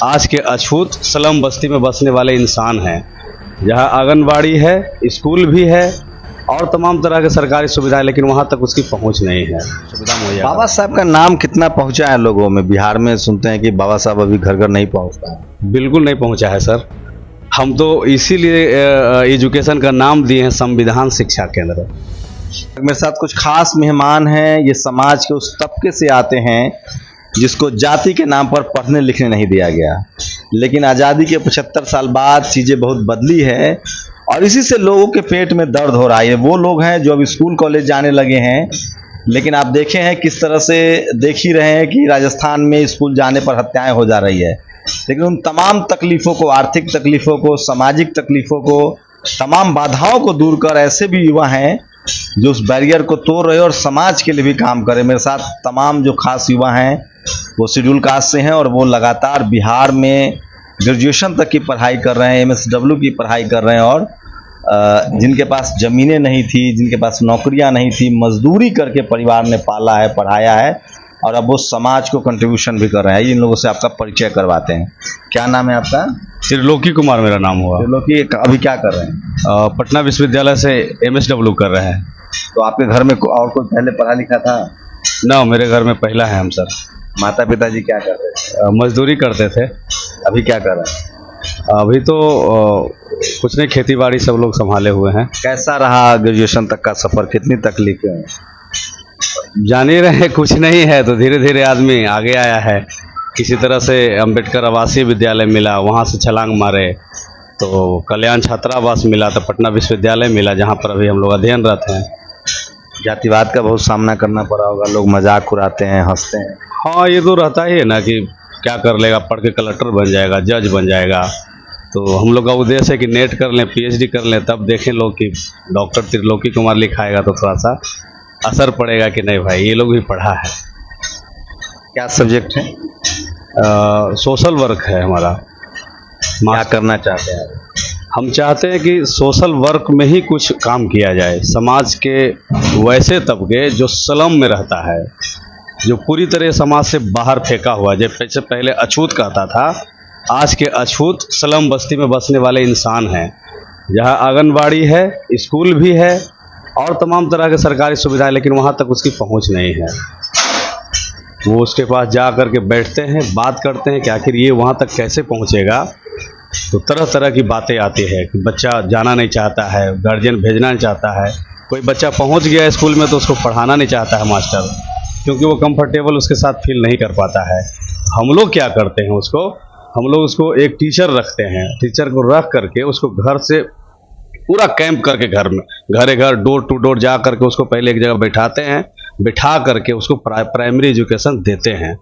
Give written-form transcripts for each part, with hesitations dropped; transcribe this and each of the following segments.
आज के अछूत स्लम बस्ती में बसने वाले इंसान हैं, जहां आंगनबाड़ी है, स्कूल भी है और तमाम तरह के सरकारी सुविधाएं, लेकिन वहां तक उसकी पहुंच नहीं है। सुविधा मुहैया बाबा साहब का नाम कितना पहुंचा है लोगों में? बिहार में सुनते हैं कि बाबा साहब अभी घर घर नहीं पहुंचता है। बिल्कुल नहीं पहुंचा है सर। हम तो इसीलिए एजुकेशन का नाम दिए हैं संविधान शिक्षा केंद्र। मेरे साथ कुछ खास मेहमान हैं। ये समाज के उस तबके से आते हैं जिसको जाति के नाम पर पढ़ने लिखने नहीं दिया गया, लेकिन आज़ादी के 75 साल बाद चीज़ें बहुत बदली है और इसी से लोगों के पेट में दर्द हो रहा है। वो लोग हैं जो अब स्कूल कॉलेज जाने लगे हैं, लेकिन आप देखे हैं किस तरह से देख ही रहे हैं कि राजस्थान में स्कूल जाने पर हत्याएं हो जा रही है। लेकिन उन तमाम तकलीफ़ों को, आर्थिक तकलीफ़ों को, सामाजिक तकलीफ़ों को, तमाम बाधाओं को दूर कर ऐसे भी युवा हैं जो उस बैरियर को तोड़ रहे और समाज के लिए भी काम कर रहे। मेरे साथ तमाम जो खास युवा हैं वो शेड्यूल कास्ट से हैं और वो लगातार बिहार में ग्रेजुएशन तक की पढ़ाई कर रहे हैं, MSW की पढ़ाई कर रहे हैं और जिनके पास ज़मीनें नहीं थी, जिनके पास नौकरियां नहीं थी, मजदूरी करके परिवार ने पाला है, पढ़ाया है और अब वो समाज को कंट्रीब्यूशन भी कर रहे हैं। इन लोगों से आपका परिचय करवाते हैं। क्या नाम है आपका? त्रिलोकी कुमार मेरा नाम हुआ। त्रिलोकी अभी क्या कर रहे हैं? पटना विश्वविद्यालय से MSW कर रहे हैं। तो आपके घर में और कोई पहले पढ़ा लिखा था? ना, मेरे घर में पहला है हम सर। माता पिताजी क्या कर रहे थे? मजदूरी करते थे। अभी क्या कर रहे हैं? अभी तो कुछ नहीं, खेती बाड़ी सब लोग संभाले हुए हैं। कैसा रहा ग्रेजुएशन तक का सफ़र? कितनी तकलीफें हैं? जान ही रहे कुछ नहीं है तो धीरे धीरे आदमी आगे आया है। किसी तरह से अंबेडकर आवासीय विद्यालय मिला, वहाँ से छलांग मारे तो कल्याण छात्रावास मिला, तो पटना विश्वविद्यालय मिला जहाँ पर अभी हम लोग अध्ययनरत हैं। जातिवाद का बहुत सामना करना पड़ा होगा, लोग मजाक उड़ाते हैं, हंसते हैं। हाँ, ये तो रहता ही है ना कि क्या कर लेगा, पढ़ के कलेक्टर बन जाएगा, जज बन जाएगा। तो हम लोग का उद्देश्य है कि नेट कर लें, PhD कर लें, तब देखें लोग कि डॉक्टर त्रिलोकी कुमार लिखाएगा तो थोड़ा सा असर पड़ेगा कि नहीं भाई ये लोग भी पढ़ा है। क्या सब्जेक्ट है? सोशल वर्क है हमारा। क्या करना चाहते हैं? हम चाहते हैं कि सोशल वर्क में ही कुछ काम किया जाए। समाज के वैसे तबके जो स्लम में रहता है, जो पूरी तरह समाज से बाहर फेंका हुआ, जैसे पहले अछूत कहता था, आज के अछूत स्लम बस्ती में बसने वाले इंसान हैं, जहां आंगनबाड़ी है, स्कूल भी है और तमाम तरह के सरकारी सुविधाएं, लेकिन वहां तक उसकी पहुंच नहीं है। वो उसके पास जा कर के बैठते हैं, बात करते हैं कि आखिर ये वहां तक कैसे पहुंचेगा। तो तरह तरह की बातें आती है कि बच्चा जाना नहीं चाहता है, गार्जियन भेजना नहीं चाहता है। कोई बच्चा पहुंच गया है स्कूल में तो उसको पढ़ाना नहीं चाहता है मास्टर, क्योंकि वो कंफर्टेबल उसके साथ फील नहीं कर पाता है। हम लोग क्या करते हैं, हम लोग उसको एक टीचर रखते हैं। टीचर को रख करके उसको घर से पूरा कैंप करके घर में घरे घर डोर टू डोर जा करके उसको पहले एक जगह बैठाते हैं, बिठा करके उसको प्राइमरी एजुकेशन देते हैं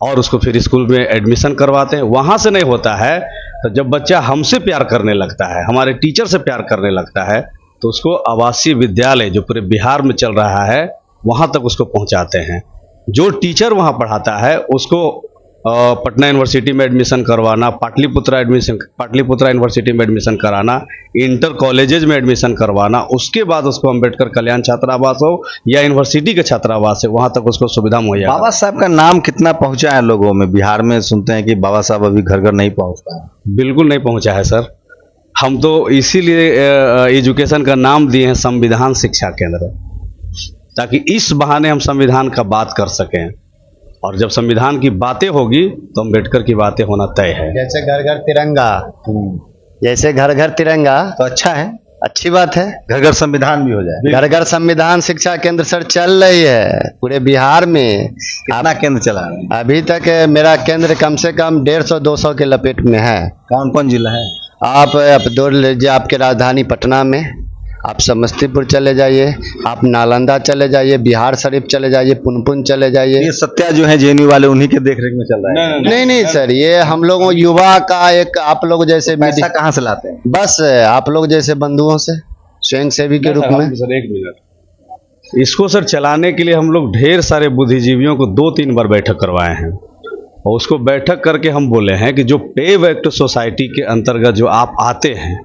और उसको फिर स्कूल में एडमिशन करवाते हैं। वहाँ से नहीं होता है तो जब बच्चा हमसे प्यार करने लगता है, हमारे टीचर से प्यार करने लगता है, तो उसको आवासीय विद्यालय जो पूरे बिहार में चल रहा है वहाँ तक उसको पहुँचाते हैं। जो टीचर वहाँ पढ़ाता है उसको पटना यूनिवर्सिटी में एडमिशन करवाना, पाटलिपुत्रा यूनिवर्सिटी में एडमिशन कराना, इंटर कॉलेजेज में एडमिशन करवाना, उसके बाद उसको अंबेडकर कल्याण छात्रावास हो या यूनिवर्सिटी के छात्रावास है, वहाँ तक उसको सुविधा मुहैया। बाबा साहब का नाम कितना पहुंचा है लोगों में? बिहार में सुनते हैं कि बाबा साहब अभी घर घर नहीं पहुंचता है। बिल्कुल नहीं पहुँचा है सर। हम तो इसीलिए एजुकेशन का नाम दिए हैं संविधान शिक्षा केंद्र, ताकि इस बहाने हम संविधान का बात कर सकें। और जब संविधान की बातें होगी तो अम्बेडकर की बातें होना तय है। जैसे घर घर तिरंगा, जैसे घर घर तिरंगा तो अच्छा है, अच्छी बात है। घर घर संविधान भी हो जाए। घर घर संविधान शिक्षा केंद्र सर चल रही है पूरे बिहार में। कितना केंद्र चला रहे हैं? अभी तक मेरा केंद्र कम से कम 150-200 के लपेट में है। कौन कौन जिला है? आप दौड़ लीजिए, आपके राजधानी पटना में, आप समस्तीपुर चले जाइए, आप नालंदा चले जाइए, बिहार शरीफ चले जाइए, पुनपुन चले जाइए। ये सत्या जो है JNU वाले, उन्हीं के देखरेख में चल रहा है? नहीं सर, ये हम लोगों युवा का एक, आप लोग जैसे पैसा कहाँ से लाते हैं? बस आप लोग जैसे बंधुओं से, स्वयंसेवी के रूप में। सर एक मिनट, इसको सर चलाने के लिए हम लोग ढेर सारे बुद्धिजीवियों को 2-3 बार बैठक करवाए हैं और उसको बैठक करके हम बोले हैं कि जो पे बैक टू सोसाइटी के अंतर्गत जो आप आते हैं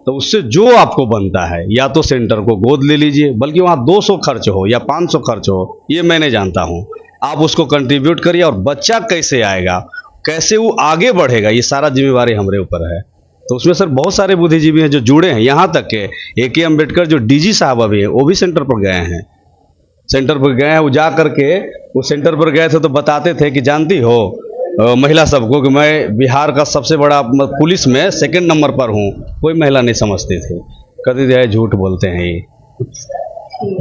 तो उससे जो आपको बनता है, या तो सेंटर को गोद ले लीजिए, बल्कि वहाँ 200 खर्च हो या 500 खर्च हो, ये मैं नहीं जानता हूँ, आप उसको कंट्रीब्यूट करिए। और बच्चा कैसे आएगा, कैसे वो आगे बढ़ेगा, ये सारा जिम्मेवारी हमारे ऊपर है। तो उसमें सर बहुत सारे बुद्धिजीवी हैं जो जुड़े हैं, यहाँ तक के A.K. अम्बेडकर जो DG साहब अभी है वो भी सेंटर पर गए हैं। सेंटर पर गए हैं, वो जा करके वो सेंटर पर गए थे तो बताते थे कि जानती हो महिला सबको कि मैं बिहार का सबसे बड़ा पुलिस में 2nd नंबर पर हूँ। कोई महिला नहीं समझती थी, कहती थी झूठ बोलते हैं ये,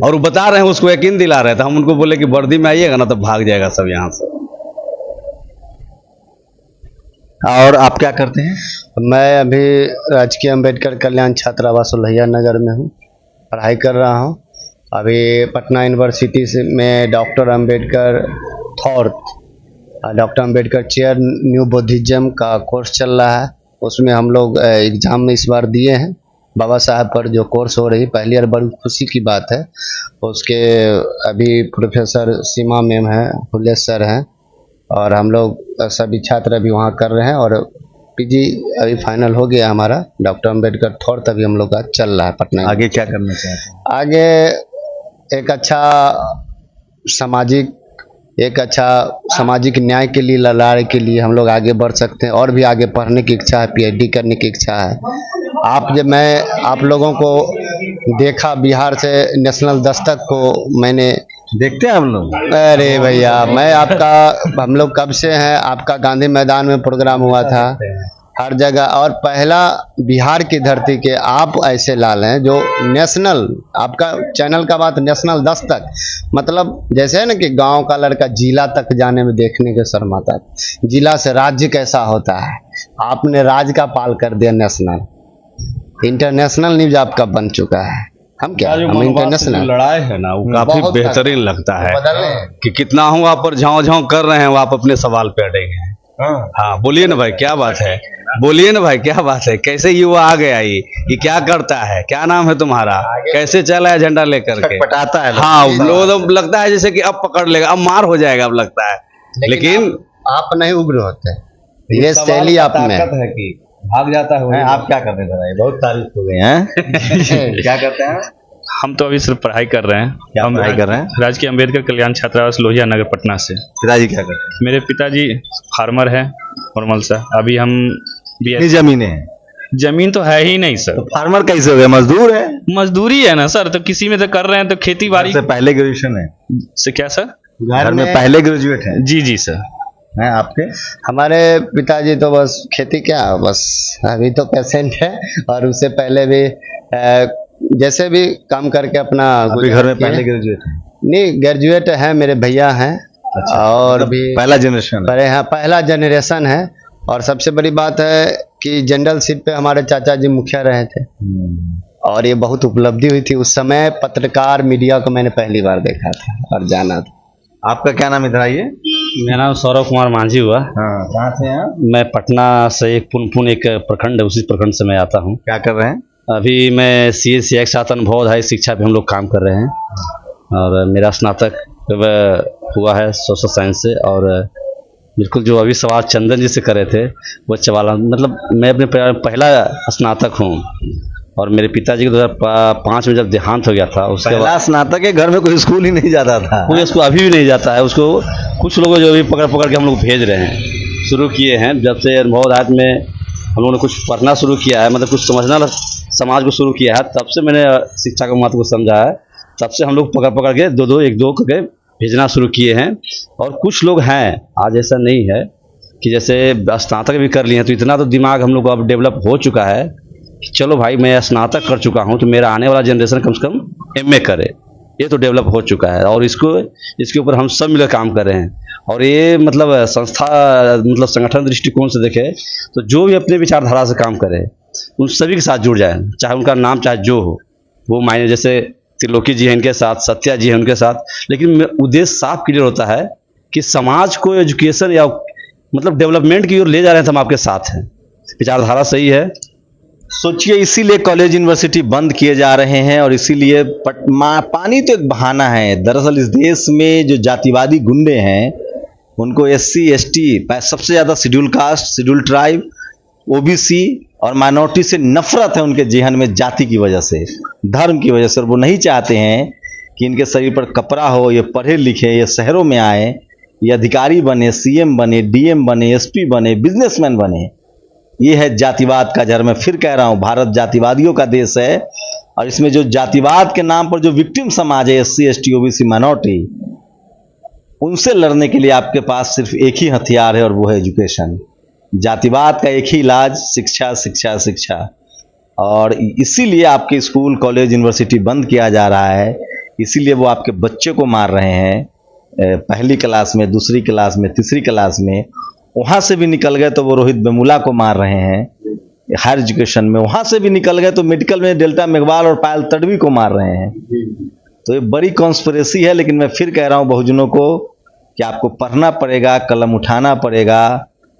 और वो बता रहे हैं, उसको यकीन दिला रहे थे। हम उनको बोले कि वर्दी में आइएगा ना तो भाग जाएगा सब यहाँ से। और आप क्या करते हैं? मैं अभी राजकीय अम्बेडकर कल्याण छात्रावास लोहिया नगर में हूँ, पढ़ाई कर रहा हूँ। अभी पटना यूनिवर्सिटी से में doctor Ambedkar chair new Buddhism का कोर्स चल रहा है। उसमें हम लोग एग्ज़ाम में इस बार दिए हैं। बाबा साहब पर जो कोर्स हो रही पहली बार, बड़ी खुशी की बात है। उसके अभी प्रोफेसर सीमा मैम हैं, फुले सर हैं, और हम लोग सभी छात्र अभी वहाँ कर रहे हैं। और PG अभी फाइनल हो गया हमारा। डॉक्टर अम्बेडकर थॉट अभी हम लोग का चल रहा है पटना। आगे क्या करना चाहते हैं? आगे एक अच्छा सामाजिक न्याय के लिए, लड़ाई के लिए हम लोग आगे बढ़ सकते हैं। और भी आगे पढ़ने की इच्छा है, PhD करने की इच्छा है। मैं आप लोगों को देखा, बिहार से नेशनल दस्तक को मैंने देखते हैं हम लोग। अरे भैया, हम लोग कब से हैं, आपका गांधी मैदान में प्रोग्राम हुआ था, हर जगह। और पहला बिहार की धरती के आप ऐसे लाल हैं जो नेशनल, आपका चैनल का बात नेशनल दस्तक, मतलब जैसे है ना कि गांव का लड़का जिला तक जाने में देखने के शर्माता है। जिला से राज्य कैसा होता है, आपने राज्य का पाल कर दिया नेशनल, इंटरनेशनल न्यूज आपका बन चुका है। हम इंटरनेशनल लड़ाई है ना, वो काफी बेहतरीन लगता है कि कितना हूँ आप पर झाँव कर रहे हैं, वो आप अपने सवाल पे अड़ेंगे हैं। हाँ बोलिए ना भाई, क्या बात है, बोलिए ना भाई, क्या बात है। कैसे युवा आ गया, ये क्या करता है, क्या नाम है तुम्हारा, कैसे चला है झंडा लेकर के, पटाता है। हाँ, लोग लगता है जैसे कि अब पकड़ लेगा, अब मार हो जाएगा, अब लगता है। लेकिन आप नहीं उग्र होते, ये शैली आप में है कि भाग जाता है। आप क्या करते हैं? बहुत तारीफ हो गई हैं। क्या करते हैं? हम तो अभी सिर्फ पढ़ाई कर रहे हैं। क्या पढ़ाई कर रहे हैं? राजकीय अम्बेडकर कल्याण छात्रावास लोहिया नगर पटना से। पिताजी क्या करते हैं? मेरे पिताजी फार्मर हैं, नॉर्मल सा। अभी हम कितनी जमीनें हैं? जमीन तो है ही नहीं सर। तो फार्मर कैसे हो गए? मजदूर है? मजदूरी है ना सर, तो किसी में तो कर रहे हैं, तो खेती बाड़ी से पहले ग्रेजुएशन है से। क्या सर? घर में पहले ग्रेजुएट है? जी सर। हैं आपके? हमारे पिताजी तो बस खेती, क्या बस अभी तो पेशेंट है, और उससे पहले भी जैसे भी काम करके अपना अभी घर में पहले ग्रेजुएट है? नहीं, ग्रेजुएट है, मेरे भैया हैं। अच्छा, और मतलब भी पहला जनरेशन है? हाँ, पहला जनरेशन है। और सबसे बड़ी बात है कि जनरल सीट पे हमारे चाचा जी मुखिया रहे थे, और ये बहुत उपलब्धि हुई थी उस समय। पत्रकार मीडिया को मैंने पहली बार देखा था और जाना था। आपका क्या नाम? इधर आइए। मेरा नाम सौरव कुमार मांझी हुआ। हाँ, कहाँ से हैं? मैं पटना से, एक पुनपुन एक प्रखंड है, उसी प्रखंड से मैं आता हूँ। क्या कर रहे हैं? अभी मैं CA साथ अनुभव है शिक्षा पे हम लोग काम कर रहे हैं, और मेरा स्नातक हुआ है सोशल साइंस से। और बिल्कुल जो अभी सवाल चंदन जी से करे थे, वो चवाला, मतलब मैं अपने पहला स्नातक हूँ। और मेरे पिताजी के 2005 में जब देहांत हो गया था, उसके पहला स्नातक के घर में कोई स्कूल ही नहीं जाता था। कोई उसको अभी भी नहीं जाता है। उसको कुछ लोगों जो अभी पकड़ के हम लोग भेज रहे हैं, शुरू किए हैं। जब से अनुभव रात में हम लोगों ने कुछ पढ़ना शुरू किया है, मतलब कुछ समझना समाज को शुरू किया है, तब से मैंने शिक्षा के महत्व को समझा है। तब से हम लोग पकड़ के एक दो करके भेजना शुरू किए हैं। और कुछ लोग हैं, आज ऐसा नहीं है कि जैसे स्नातक भी कर लिए हैं तो इतना तो दिमाग हम लोग को अब डेवलप हो चुका है कि चलो भाई, मैं स्नातक कर चुका हूँ तो मेरा आने वाला जनरेशन कम से कम MA करे। ये तो डेवलप हो चुका है, और इसके ऊपर हम सब मिलकर काम कर रहे हैं। और ये मतलब संगठन दृष्टिकोण से देखें तो जो भी अपने विचारधारा से काम करे, उन सभी के साथ जुड़ जाए, चाहे उनका नाम चाहे जो हो वो मायने। जैसे त्रिलोकी जी हैं, इनके साथ सत्या जी हैं, उनके साथ। लेकिन उद्देश्य साफ क्लियर होता है कि समाज को एजुकेशन या मतलब डेवलपमेंट की ओर ले जा रहे हैं तो हम आपके साथ हैं। विचारधारा सही है। सोचिए, इसीलिए कॉलेज यूनिवर्सिटी बंद किए जा रहे हैं, और इसीलिए पानी तो एक बहाना है। दरअसल इस देश में जो जातिवादी गुंडे हैं, उनको SC ST, सबसे ज़्यादा schedule caste, schedule tribe, OBC और माइनॉरिटी से नफरत है उनके जेहन में, जाति की वजह से, धर्म की वजह से। और वो नहीं चाहते हैं कि इनके शरीर पर कपड़ा हो, ये पढ़े लिखे, ये शहरों में आए, ये अधिकारी बने, सीएम बने, डीएम बने, एसपी बने, बिजनेसमैन बने। ये है जातिवाद का जड़। मैं फिर कह रहा हूं, भारत जातिवादियों का देश है और इसमें जो जातिवाद के नाम पर जो विक्टिम समाज है, एससी, एसटी, ओबीसी, माइनॉरिटी, उनसे लड़ने के लिए आपके पास सिर्फ एक ही हथियार है और वो है एजुकेशन। जातिवाद का एक ही इलाज शिक्षा, शिक्षा, शिक्षा। और इसीलिए आपके स्कूल, कॉलेज, यूनिवर्सिटी बंद किया जा रहा है। इसीलिए वो आपके बच्चे को मार रहे हैं, पहली क्लास में, दूसरी क्लास में, तीसरी क्लास में। वहाँ से भी निकल गए तो वो रोहित वेमुला को मार रहे हैं हायर एजुकेशन में। वहाँ से भी निकल गए तो मेडिकल में डेल्टा मेघवाल और पायल तडवी को मार रहे हैं। तो ये बड़ी कॉन्स्पिरेसी है। लेकिन मैं फिर कह रहा हूँ बहुजनों को कि आपको पढ़ना पड़ेगा, कलम उठाना पड़ेगा,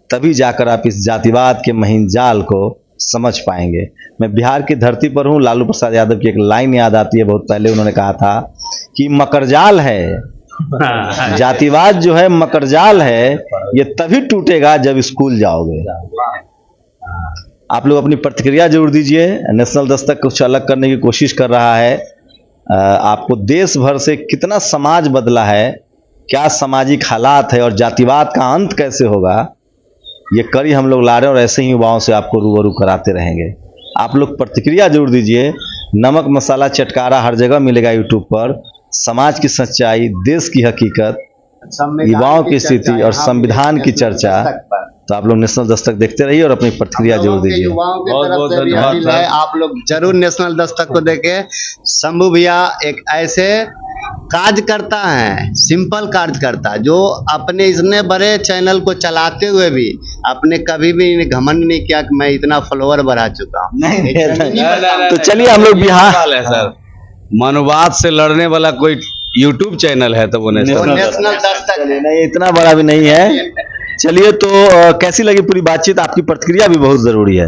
तभी जाकर आप इस जातिवाद के महीन जाल को समझ पाएंगे। मैं बिहार की धरती पर हूँ। लालू प्रसाद यादव की एक लाइन याद आती है, बहुत पहले उन्होंने कहा था कि मकरजाल है, जातिवाद जो है मकरजाल है, ये तभी टूटेगा जब स्कूल जाओगे। आप लोग अपनी प्रतिक्रिया जरूर दीजिए। नेशनल दस्तक कुछ अलग करने की कोशिश कर रहा है। आपको देश भर से कितना समाज बदला है, क्या सामाजिक हालात है और जातिवाद का अंत कैसे होगा, ये कड़ी हम लोग ला रहे हैं और ऐसे ही युवाओं से आपको रूबरू कराते रहेंगे। आप लोग प्रतिक्रिया जरूर दीजिए। नमक मसाला चटकारा हर जगह मिलेगा यूट्यूब पर। समाज की सच्चाई, देश की हकीकत, युवाओं की स्थिति और संविधान की चर्चा। तो आप लोग नेशनल दस्तक देखते रहिए और अपनी प्रतिक्रिया जरूर दीजिए। युवाओं की बहुत तरफ बहुत से भी धन्यवाद अपील है, आप लोग जरूर नेशनल दस्तक को देखें। शंभू भैया एक ऐसे कार्यकर्ता हैं, सिंपल कार्यकर्ता, जो अपने इतने बड़े चैनल को चलाते हुए भी आपने कभी भी घमंड नहीं किया कि मैं इतना फॉलोअर बढ़ा चुका हूँ। तो चलिए हम लोग बिहार है सर, मनुवाद से लड़ने वाला कोई यूट्यूब चैनल है तो वो नेशनल नेशनल दस्तक है। नहीं, इतना बड़ा भी नहीं है। चलिए तो कैसी लगी पूरी बातचीत? आपकी प्रतिक्रिया भी बहुत जरूरी है।